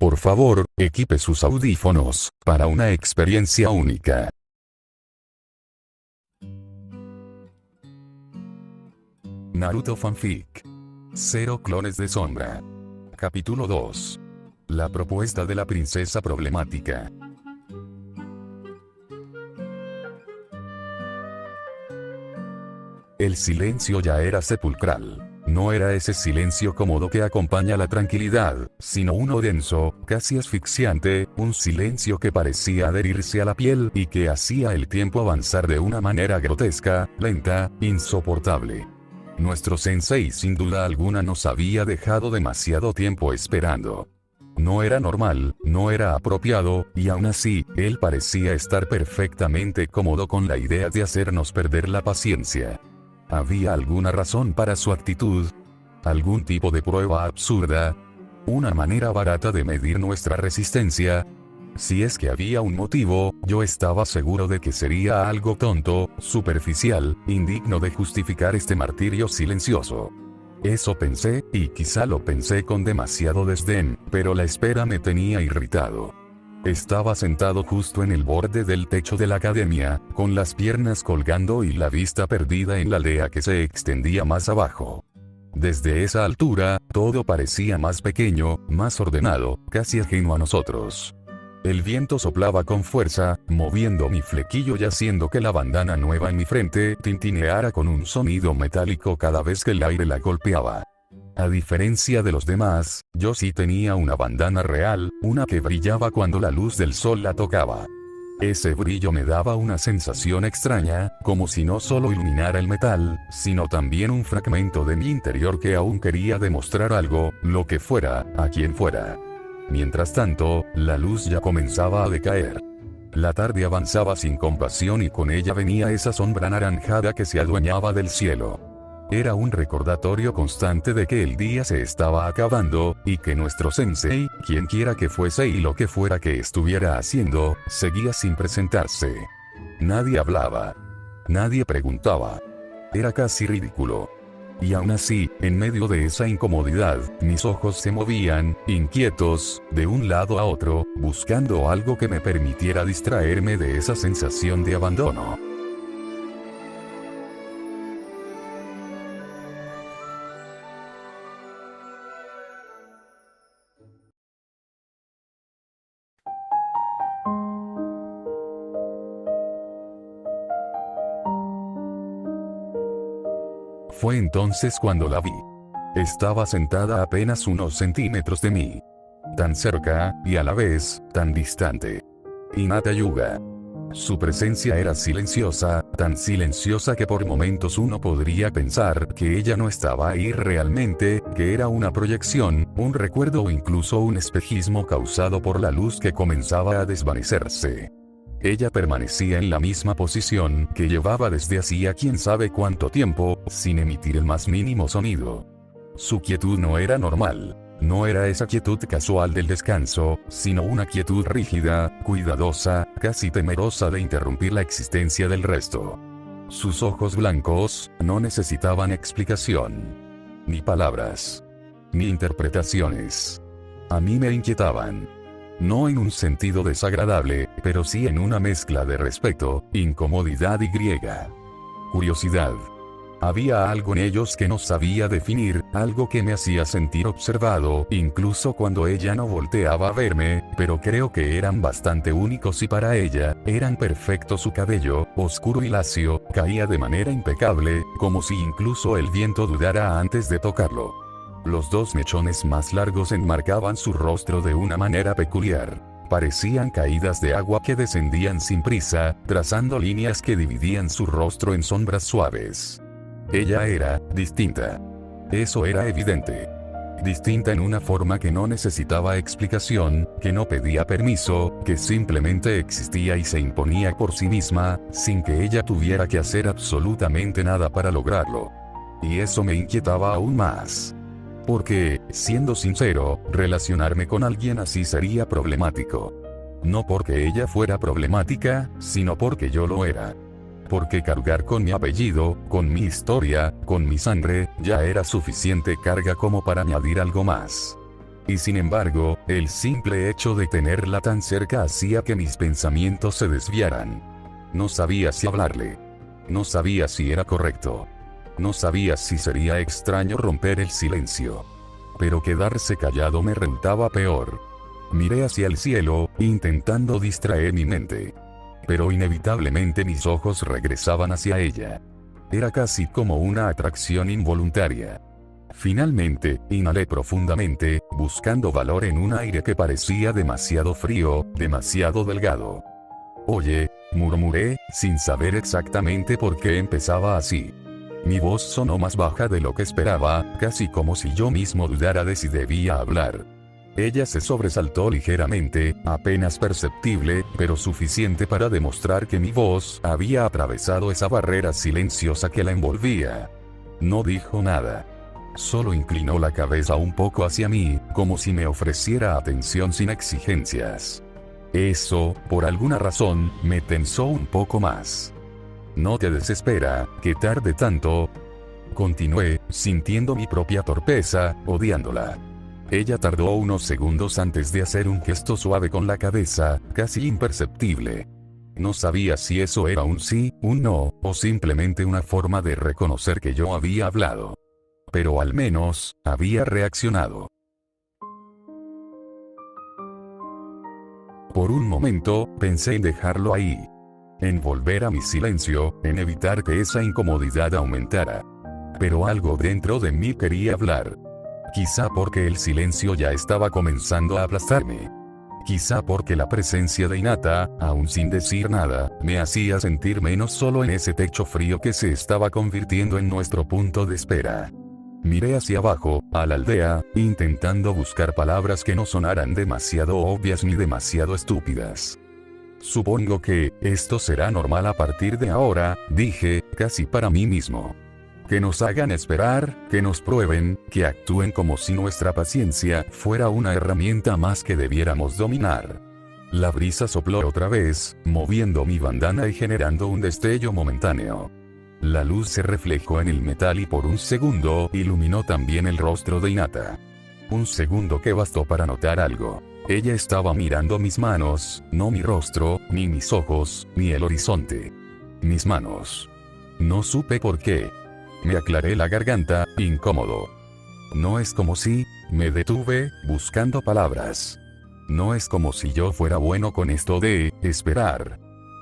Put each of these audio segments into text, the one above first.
Por favor, equipe sus audífonos, para una experiencia única. Naruto Fanfic. 0 clones de sombra. Capítulo 2. La propuesta de la princesa problemática. El silencio ya era sepulcral. No era ese silencio cómodo que acompaña la tranquilidad, sino uno denso, casi asfixiante, un silencio que parecía adherirse a la piel y que hacía el tiempo avanzar de una manera grotesca, lenta, insoportable. Nuestro sensei sin duda alguna nos había dejado demasiado tiempo esperando. No era normal, no era apropiado, y aún así, él parecía estar perfectamente cómodo con la idea de hacernos perder la paciencia. ¿Había alguna razón para su actitud? ¿Algún tipo de prueba absurda? ¿Una manera barata de medir nuestra resistencia? Si es que había un motivo, yo estaba seguro de que sería algo tonto, superficial, indigno de justificar este martirio silencioso. Eso pensé, y quizá lo pensé con demasiado desdén, pero la espera me tenía irritado. Estaba sentado justo en el borde del techo de la academia, con las piernas colgando y la vista perdida en la aldea que se extendía más abajo. Desde esa altura, todo parecía más pequeño, más ordenado, casi ajeno a nosotros. El viento soplaba con fuerza, moviendo mi flequillo y haciendo que la bandana nueva en mi frente tintineara con un sonido metálico cada vez que el aire la golpeaba. A diferencia de los demás, yo sí tenía una bandana real, una que brillaba cuando la luz del sol la tocaba. Ese brillo me daba una sensación extraña, como si no solo iluminara el metal, sino también un fragmento de mi interior que aún quería demostrar algo, lo que fuera, a quien fuera. Mientras tanto, la luz ya comenzaba a decaer. La tarde avanzaba sin compasión y con ella venía esa sombra anaranjada que se adueñaba del cielo. Era un recordatorio constante de que el día se estaba acabando, y que nuestro sensei, quien quiera que fuese y lo que fuera que estuviera haciendo, seguía sin presentarse. Nadie hablaba. Nadie preguntaba. Era casi ridículo. Y aún así, en medio de esa incomodidad, mis ojos se movían, inquietos, de un lado a otro, buscando algo que me permitiera distraerme de esa sensación de abandono. Fue entonces cuando la vi. Estaba sentada a apenas unos centímetros de mí. Tan cerca, y a la vez, tan distante. Hinata Yuga. Su presencia era silenciosa, tan silenciosa que por momentos uno podría pensar que ella no estaba ahí realmente, que era una proyección, un recuerdo o incluso un espejismo causado por la luz que comenzaba a desvanecerse. Ella permanecía en la misma posición que llevaba desde hacía quién sabe cuánto tiempo, sin emitir el más mínimo sonido. Su quietud no era normal. No era esa quietud casual del descanso, sino una quietud rígida, cuidadosa, casi temerosa de interrumpir la existencia del resto. Sus ojos blancos no necesitaban explicación. Ni palabras. Ni interpretaciones. A mí me inquietaban. No en un sentido desagradable, pero sí en una mezcla de respeto, incomodidad y curiosidad. Había algo en ellos que no sabía definir, algo que me hacía sentir observado, incluso cuando ella no volteaba a verme, pero creo que eran bastante únicos y para ella, eran perfectos. Su cabello, oscuro y lacio, caía de manera impecable, como si incluso el viento dudara antes de tocarlo. Los dos mechones más largos enmarcaban su rostro de una manera peculiar. Parecían caídas de agua que descendían sin prisa, trazando líneas que dividían su rostro en sombras suaves. Ella era distinta. Eso era evidente. Distinta en una forma que no necesitaba explicación, que no pedía permiso, que simplemente existía y se imponía por sí misma, sin que ella tuviera que hacer absolutamente nada para lograrlo. Y eso me inquietaba aún más. Porque, siendo sincero, relacionarme con alguien así sería problemático. No porque ella fuera problemática, sino porque yo lo era. Porque cargar con mi apellido, con mi historia, con mi sangre, ya era suficiente carga como para añadir algo más. Y sin embargo, el simple hecho de tenerla tan cerca hacía que mis pensamientos se desviaran. No sabía si hablarle. No sabía si era correcto. No sabía si sería extraño romper el silencio. Pero quedarse callado me resultaba peor. Miré hacia el cielo, intentando distraer mi mente. Pero inevitablemente mis ojos regresaban hacia ella. Era casi como una atracción involuntaria. Finalmente, inhalé profundamente, buscando valor en un aire que parecía demasiado frío, demasiado delgado. «Oye», murmuré, sin saber exactamente por qué empezaba así. Mi voz sonó más baja de lo que esperaba, casi como si yo mismo dudara de si debía hablar. Ella se sobresaltó ligeramente, apenas perceptible, pero suficiente para demostrar que mi voz había atravesado esa barrera silenciosa que la envolvía. No dijo nada. Solo inclinó la cabeza un poco hacia mí, como si me ofreciera atención sin exigencias. Eso, por alguna razón, me tensó un poco más. «No te desespera, que tarde tanto», continué, sintiendo mi propia torpeza, odiándola. Ella tardó unos segundos antes de hacer un gesto suave con la cabeza, casi imperceptible. No sabía si eso era un sí, un no, o simplemente una forma de reconocer que yo había hablado. Pero al menos, había reaccionado. Por un momento, pensé en dejarlo ahí. En volver a mi silencio, en evitar que esa incomodidad aumentara. Pero algo dentro de mí quería hablar. Quizá porque el silencio ya estaba comenzando a aplastarme. Quizá porque la presencia de Hinata, aún sin decir nada, me hacía sentir menos solo en ese techo frío que se estaba convirtiendo en nuestro punto de espera. Miré hacia abajo, a la aldea, intentando buscar palabras que no sonaran demasiado obvias ni demasiado estúpidas. «Supongo que, esto será normal a partir de ahora», dije, casi para mí mismo. «Que nos hagan esperar, que nos prueben, que actúen como si nuestra paciencia fuera una herramienta más que debiéramos dominar». La brisa sopló otra vez, moviendo mi bandana y generando un destello momentáneo. La luz se reflejó en el metal y por un segundo iluminó también el rostro de Hinata. Un segundo que bastó para notar algo. Ella estaba mirando mis manos, no mi rostro, ni mis ojos, ni el horizonte. Mis manos. No supe por qué. Me aclaré la garganta, incómodo. No es como si, me detuve, buscando palabras. No es como si yo fuera bueno con esto de esperar.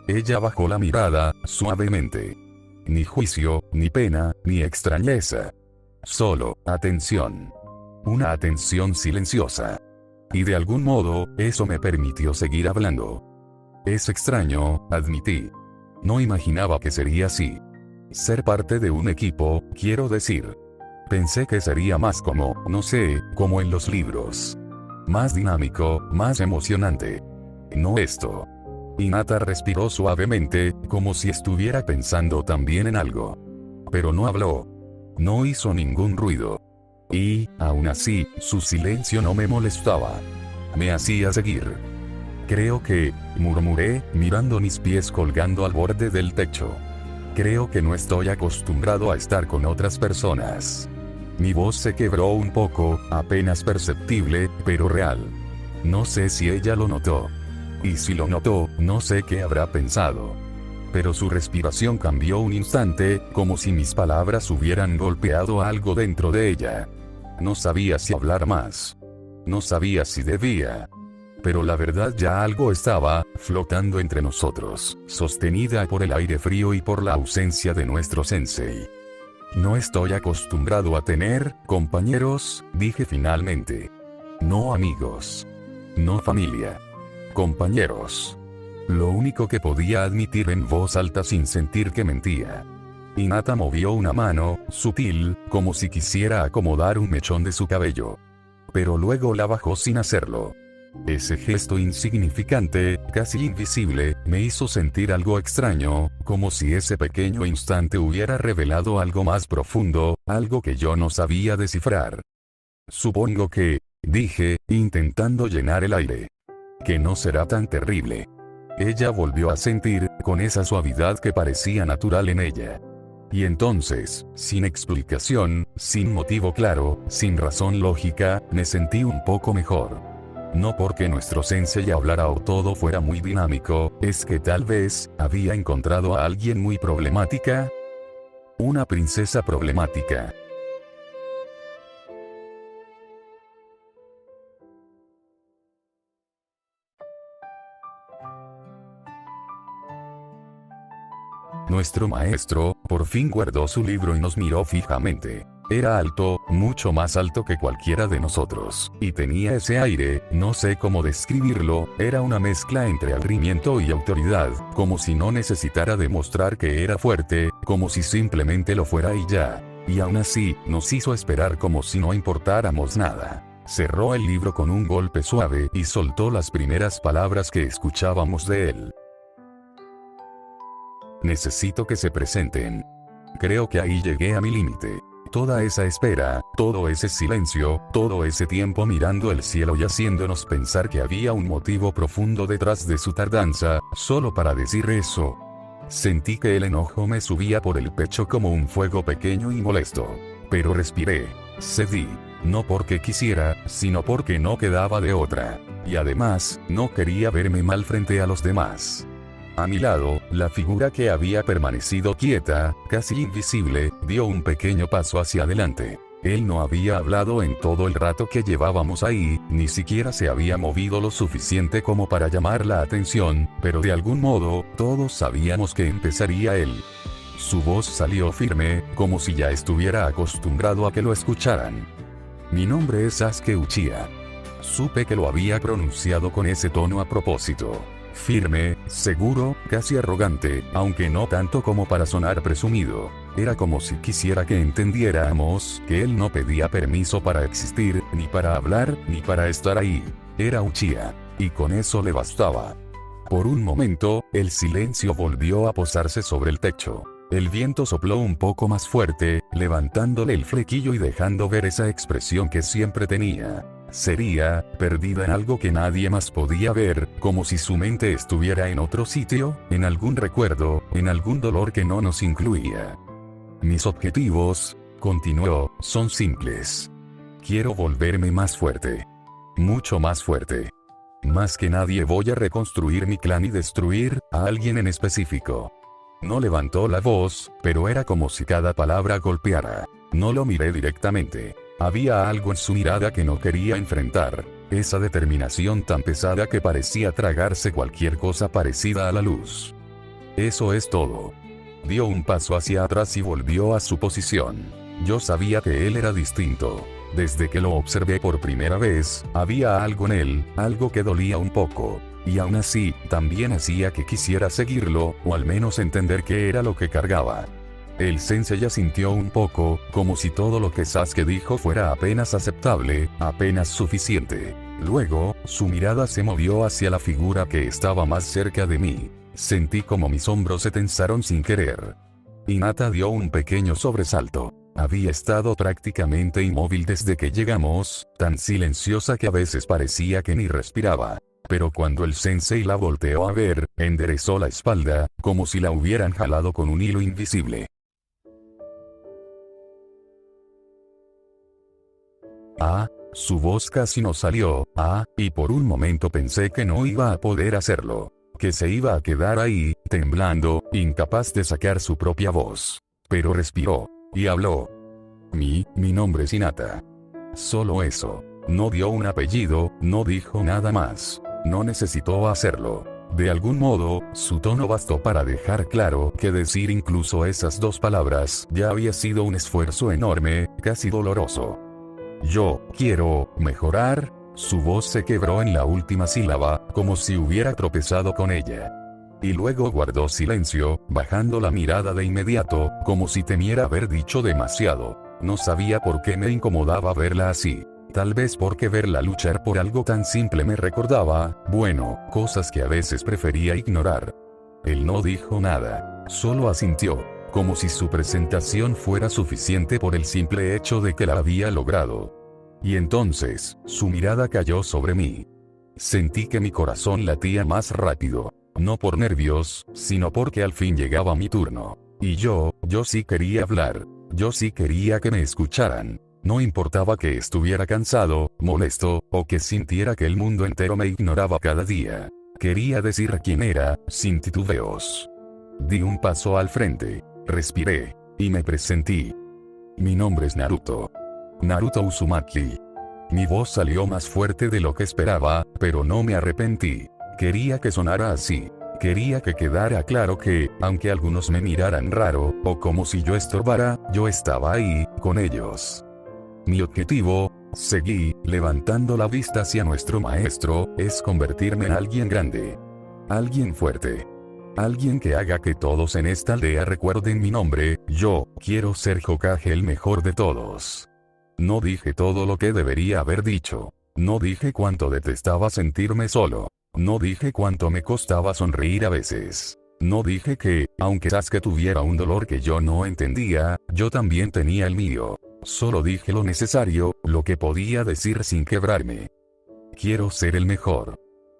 Ella bajó la mirada, suavemente. Ni juicio, ni pena, ni extrañeza. Solo, atención. Una atención silenciosa. Y de algún modo, eso me permitió seguir hablando. «Es extraño», admití. No imaginaba que sería así. Ser parte de un equipo, quiero decir. Pensé que sería más como, no sé, como en los libros. Más dinámico, más emocionante. No esto. Hinata respiró suavemente, como si estuviera pensando también en algo. Pero no habló. No hizo ningún ruido. Y, aún así, su silencio no me molestaba. Me hacía seguir. «Creo que», murmuré, mirando mis pies colgando al borde del techo. «Creo que no estoy acostumbrado a estar con otras personas». Mi voz se quebró un poco, apenas perceptible, pero real. No sé si ella lo notó. Y si lo notó, no sé qué habrá pensado. Pero su respiración cambió un instante, como si mis palabras hubieran golpeado algo dentro de ella. No sabía si hablar más. No sabía si debía. Pero la verdad ya algo estaba flotando entre nosotros, sostenida por el aire frío y por la ausencia de nuestro sensei. «No estoy acostumbrado a tener compañeros», dije finalmente. «No amigos. No familia. Compañeros». Lo único que podía admitir en voz alta sin sentir que mentía. Hinata movió una mano, sutil, como si quisiera acomodar un mechón de su cabello. Pero luego la bajó sin hacerlo. Ese gesto insignificante, casi invisible, me hizo sentir algo extraño, como si ese pequeño instante hubiera revelado algo más profundo, algo que yo no sabía descifrar. «Supongo que», dije, intentando llenar el aire. «Que no será tan terrible». Ella volvió a sentir, con esa suavidad que parecía natural en ella. Y entonces, sin explicación, sin motivo claro, sin razón lógica, me sentí un poco mejor. No porque nuestro sensei hablara o todo fuera muy dinámico, es que tal vez, había encontrado a alguien muy problemática. Una princesa problemática. Nuestro maestro, por fin guardó su libro y nos miró fijamente. Era alto, mucho más alto que cualquiera de nosotros, y tenía ese aire, no sé cómo describirlo, era una mezcla entre atrevimiento y autoridad, como si no necesitara demostrar que era fuerte, como si simplemente lo fuera y ya. Y aún así, nos hizo esperar como si no importáramos nada. Cerró el libro con un golpe suave y soltó las primeras palabras que escuchábamos de él. Necesito que se presenten. Creo que ahí llegué a mi límite. Toda esa espera, todo ese silencio, todo ese tiempo mirando el cielo y haciéndonos pensar que había un motivo profundo detrás de su tardanza, solo para decir eso. Sentí que el enojo me subía por el pecho como un fuego pequeño y molesto. Pero respiré. Cedí. No porque quisiera, sino porque no quedaba de otra. Y además, no quería verme mal frente a los demás. A mi lado, la figura que había permanecido quieta, casi invisible, dio un pequeño paso hacia adelante. Él no había hablado en todo el rato que llevábamos ahí, ni siquiera se había movido lo suficiente como para llamar la atención, pero de algún modo, todos sabíamos que empezaría él. Su voz salió firme, como si ya estuviera acostumbrado a que lo escucharan. Mi nombre es Sasuke Uchiha. Supe que lo había pronunciado con ese tono a propósito. Firme, seguro, casi arrogante, aunque no tanto como para sonar presumido. Era como si quisiera que entendiéramos que él no pedía permiso para existir, ni para hablar, ni para estar ahí. Era Uchiha. Y con eso le bastaba. Por un momento, el silencio volvió a posarse sobre el techo. El viento sopló un poco más fuerte, levantándole el flequillo y dejando ver esa expresión que siempre tenía. Sería, perdida en algo que nadie más podía ver, como si su mente estuviera en otro sitio, en algún recuerdo, en algún dolor que no nos incluía. Mis objetivos, continuó, son simples. Quiero volverme más fuerte. Mucho más fuerte. Más que nadie voy a reconstruir mi clan y destruir a alguien en específico. No levantó la voz, pero era como si cada palabra golpeara. No lo miré directamente. Había algo en su mirada que no quería enfrentar, esa determinación tan pesada que parecía tragarse cualquier cosa parecida a la luz. Eso es todo. Dio un paso hacia atrás y volvió a su posición. Yo sabía que él era distinto. Desde que lo observé por primera vez, había algo en él, algo que dolía un poco. Y aún así, también hacía que quisiera seguirlo, o al menos entender qué era lo que cargaba. El sensei asintió un poco, como si todo lo que Sasuke dijo fuera apenas aceptable, apenas suficiente. Luego, su mirada se movió hacia la figura que estaba más cerca de mí. Sentí como mis hombros se tensaron sin querer. Hinata dio un pequeño sobresalto. Había estado prácticamente inmóvil desde que llegamos, tan silenciosa que a veces parecía que ni respiraba. Pero cuando el sensei la volteó a ver, enderezó la espalda, como si la hubieran jalado con un hilo invisible. Ah, su voz casi no salió, y por un momento pensé que no iba a poder hacerlo. Que se iba a quedar ahí, temblando, incapaz de sacar su propia voz. Pero respiró, y habló. Mi nombre es Hinata. Solo eso. No dio un apellido, no dijo nada más. No necesitó hacerlo. De algún modo, su tono bastó para dejar claro que decir incluso esas dos palabras ya había sido un esfuerzo enorme, casi doloroso. Yo quiero mejorar. Su voz se quebró en la última sílaba, como si hubiera tropezado con ella. Y luego guardó silencio, bajando la mirada de inmediato, como si temiera haber dicho demasiado. No sabía por qué me incomodaba verla así. Tal vez porque verla luchar por algo tan simple me recordaba, bueno, cosas que a veces prefería ignorar. Él no dijo nada, solo asintió, como si su presentación fuera suficiente por el simple hecho de que la había logrado. Y entonces, su mirada cayó sobre mí. Sentí que mi corazón latía más rápido, no por nervios, sino porque al fin llegaba mi turno. Y yo sí quería hablar. Yo sí quería que me escucharan. No importaba que estuviera cansado, molesto, o que sintiera que el mundo entero me ignoraba cada día. Quería decir quién era, sin titubeos. Di un paso al frente, respiré, y me presentí. Mi nombre es Naruto. Naruto Uzumaki. Mi voz salió más fuerte de lo que esperaba, pero no me arrepentí. Quería que sonara así. Quería que quedara claro que, aunque algunos me miraran raro, o como si yo estorbara, yo estaba ahí, con ellos. Mi objetivo, seguí, levantando la vista hacia nuestro maestro, es convertirme en alguien grande. Alguien fuerte. Alguien que haga que todos en esta aldea recuerden mi nombre. Yo quiero ser Hokage, el mejor de todos. No dije todo lo que debería haber dicho. No dije cuánto detestaba sentirme solo. No dije cuánto me costaba sonreír a veces. No dije que, aunque Sasuke tuviera un dolor que yo no entendía, yo también tenía el mío. Solo dije lo necesario, lo que podía decir sin quebrarme. Quiero ser el mejor.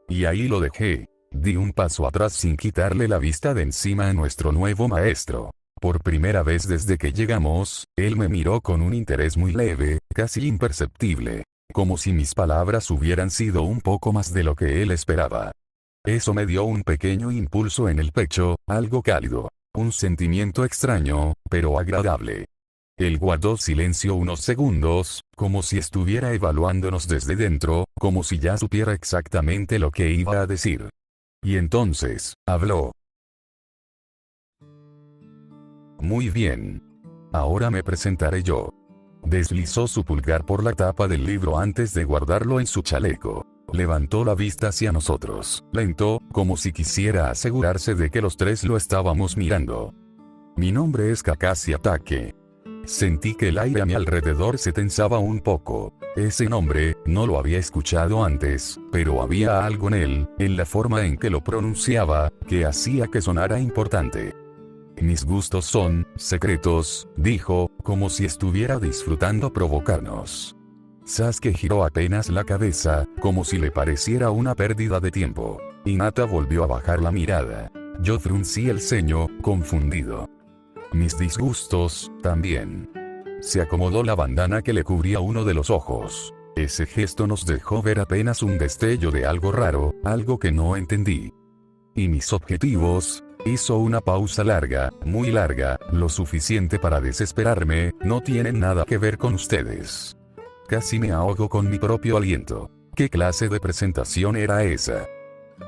Y ahí lo dejé. Di un paso atrás sin quitarle la vista de encima a nuestro nuevo maestro. Por primera vez desde que llegamos, él me miró con un interés muy leve, casi imperceptible. Como si mis palabras hubieran sido un poco más de lo que él esperaba. Eso me dio un pequeño impulso en el pecho, algo cálido. Un sentimiento extraño, pero agradable. Él guardó silencio unos segundos, como si estuviera evaluándonos desde dentro, como si ya supiera exactamente lo que iba a decir. Y entonces, habló. Muy bien. Ahora me presentaré yo. Deslizó su pulgar por la tapa del libro antes de guardarlo en su chaleco. Levantó la vista hacia nosotros, lento, como si quisiera asegurarse de que los tres lo estábamos mirando. Mi nombre es Kakashi Hatake. Sentí que el aire a mi alrededor se tensaba un poco. Ese nombre, no lo había escuchado antes, pero había algo en él, en la forma en que lo pronunciaba, que hacía que sonara importante. Mis gustos son secretos, dijo, como si estuviera disfrutando provocarnos. Sasuke giró apenas la cabeza, como si le pareciera una pérdida de tiempo. Hinata volvió a bajar la mirada. Yo fruncí el ceño, confundido. Mis disgustos, también. Se acomodó la bandana que le cubría uno de los ojos. Ese gesto nos dejó ver apenas un destello de algo raro, algo que no entendí. ¿Y mis objetivos? Hizo una pausa larga, muy larga, lo suficiente para desesperarme, no tienen nada que ver con ustedes. Casi me ahogo con mi propio aliento. ¿Qué clase de presentación era esa?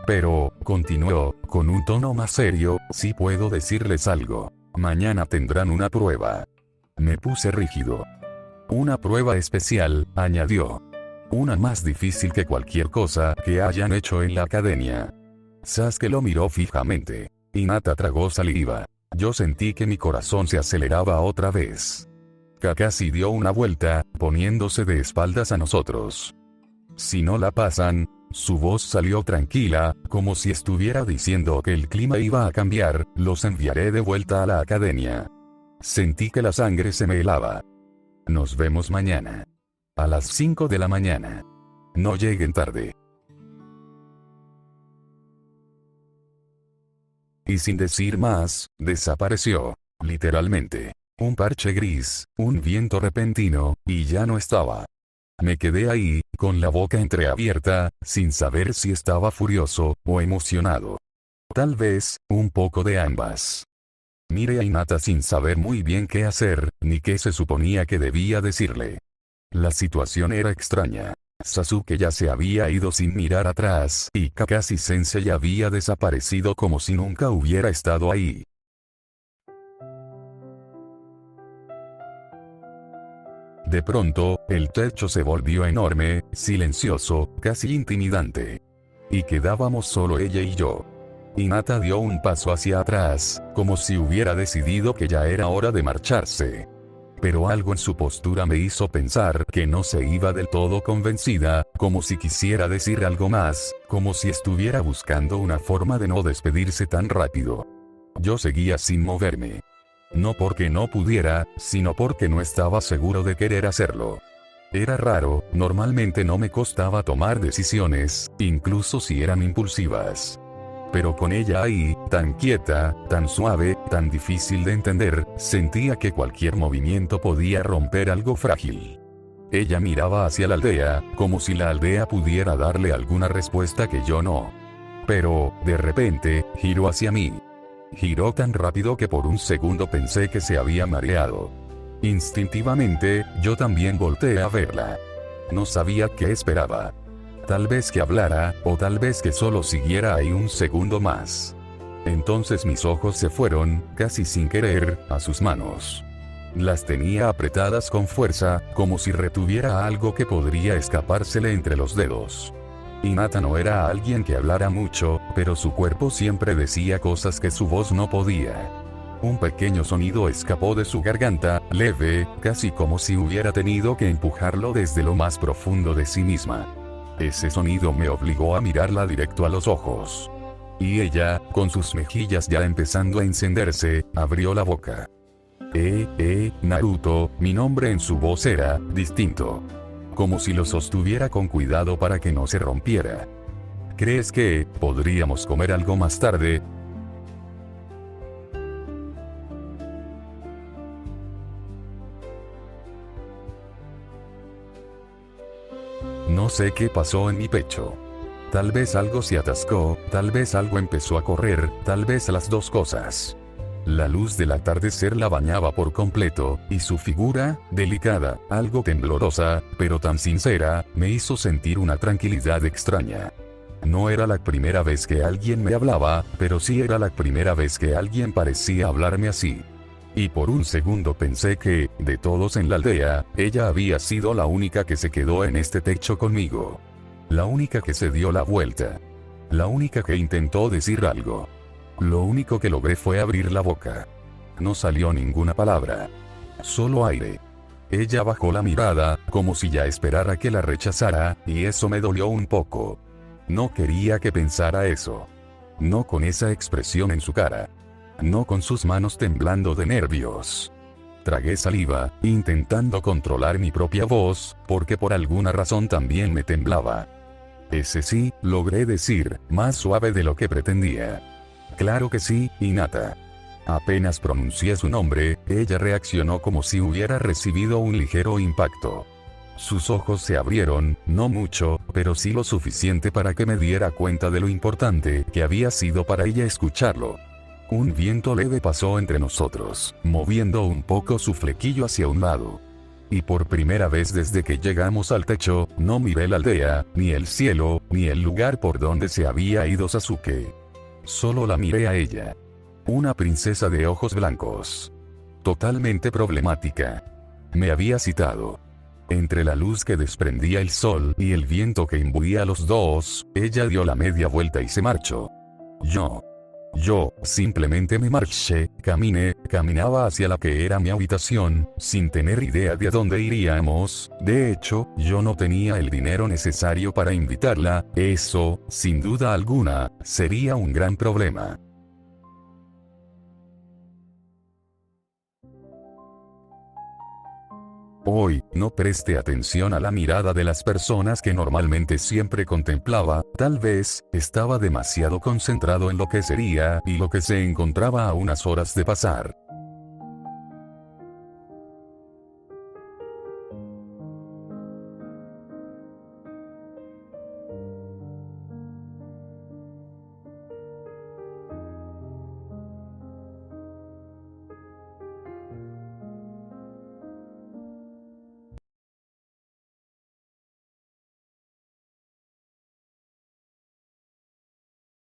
Pero, continuó, con un tono más serio, sí puedo decirles algo. Mañana tendrán una prueba. Me puse rígido. Una prueba especial, añadió. Una más difícil que cualquier cosa que hayan hecho en la academia. Sasuke lo miró fijamente. Hinata tragó saliva. Yo sentí que mi corazón se aceleraba otra vez. Kakashi dio una vuelta, poniéndose de espaldas a nosotros. Si no la pasan, su voz salió tranquila, como si estuviera diciendo que el clima iba a cambiar, los enviaré de vuelta a la academia. Sentí que la sangre se me helaba. Nos vemos mañana. A las 5 de la mañana. No lleguen tarde. Y sin decir más, desapareció, literalmente. Un parche gris, un viento repentino, y ya no estaba. Me quedé ahí, con la boca entreabierta, sin saber si estaba furioso, o emocionado. Tal vez, un poco de ambas. Miré a Hinata sin saber muy bien qué hacer, ni qué se suponía que debía decirle. La situación era extraña. Sasuke ya se había ido sin mirar atrás, y Kakashi Sensei había desaparecido como si nunca hubiera estado ahí. De pronto, el techo se volvió enorme, silencioso, casi intimidante. Y quedábamos solo ella y yo. Hinata dio un paso hacia atrás, como si hubiera decidido que ya era hora de marcharse. Pero algo en su postura me hizo pensar que no se iba del todo convencida, como si quisiera decir algo más, como si estuviera buscando una forma de no despedirse tan rápido. Yo seguía sin moverme. No porque no pudiera, sino porque no estaba seguro de querer hacerlo. Era raro, normalmente no me costaba tomar decisiones, incluso si eran impulsivas. pero con ella ahí, tan quieta, tan suave, tan difícil de entender, sentía que cualquier movimiento podía romper algo frágil. Ella miraba hacia la aldea, como si la aldea pudiera darle alguna respuesta que yo no. Pero, de repente, giró hacia mí. Giró tan rápido que por un segundo pensé que se había mareado. Instintivamente, yo también volteé a verla. No sabía qué esperaba. Tal vez que hablara, o tal vez que solo siguiera ahí un segundo más. Entonces mis ojos se fueron, casi sin querer, a sus manos. Las tenía apretadas con fuerza, como si retuviera algo que podría escapársele entre los dedos. Hinata no era alguien que hablara mucho, pero su cuerpo siempre decía cosas que su voz no podía. Un pequeño sonido escapó de su garganta, leve, casi como si hubiera tenido que empujarlo desde lo más profundo de sí misma. Ese sonido me obligó a mirarla directo a los ojos. Y ella, con sus mejillas ya empezando a encenderse, abrió la boca. Naruto, mi nombre en su voz era distinto. Como si lo sostuviera con cuidado para que no se rompiera. ¿Crees que podríamos comer algo más tarde? No sé qué pasó en mi pecho. Tal vez algo se atascó, tal vez algo empezó a correr, tal vez las dos cosas. La luz del atardecer la bañaba por completo, y su figura, delicada, algo temblorosa, pero tan sincera, me hizo sentir una tranquilidad extraña. No era la primera vez que alguien me hablaba, pero sí era la primera vez que alguien parecía hablarme así. Y por un segundo pensé que, de todos en la aldea, ella había sido la única que se quedó en este techo conmigo. La única que se dio la vuelta. La única que intentó decir algo. Lo único que logré fue abrir la boca. No salió ninguna palabra. Solo aire. Ella bajó la mirada, como si ya esperara que la rechazara, y eso me dolió un poco. No quería que pensara eso. No con esa expresión en su cara. No con sus manos temblando de nervios. Tragué saliva, intentando controlar mi propia voz, porque por alguna razón también me temblaba. Ese sí, logré decir, más suave de lo que pretendía. Claro que sí, Hinata. Apenas pronuncié su nombre, ella reaccionó como si hubiera recibido un ligero impacto. Sus ojos se abrieron, no mucho, pero sí lo suficiente para que me diera cuenta de lo importante que había sido para ella escucharlo. Un viento leve pasó entre nosotros, moviendo un poco su flequillo hacia un lado. Y por primera vez desde que llegamos al techo, no miré la aldea, ni el cielo, ni el lugar por donde se había ido Sasuke. Solo la miré a ella. Una princesa de ojos blancos. Totalmente problemática. Me había citado. Entre la luz que desprendía el sol y el viento que imbuía a los dos, ella dio la media vuelta y se marchó. Yo, simplemente me marché, caminaba hacia la que era mi habitación, sin tener idea de a dónde iríamos. De hecho, yo no tenía el dinero necesario para invitarla, eso, sin duda alguna, sería un gran problema. Hoy, no preste atención a la mirada de las personas que normalmente siempre contemplaba, tal vez, estaba demasiado concentrado en lo que sería y lo que se encontraba a unas horas de pasar.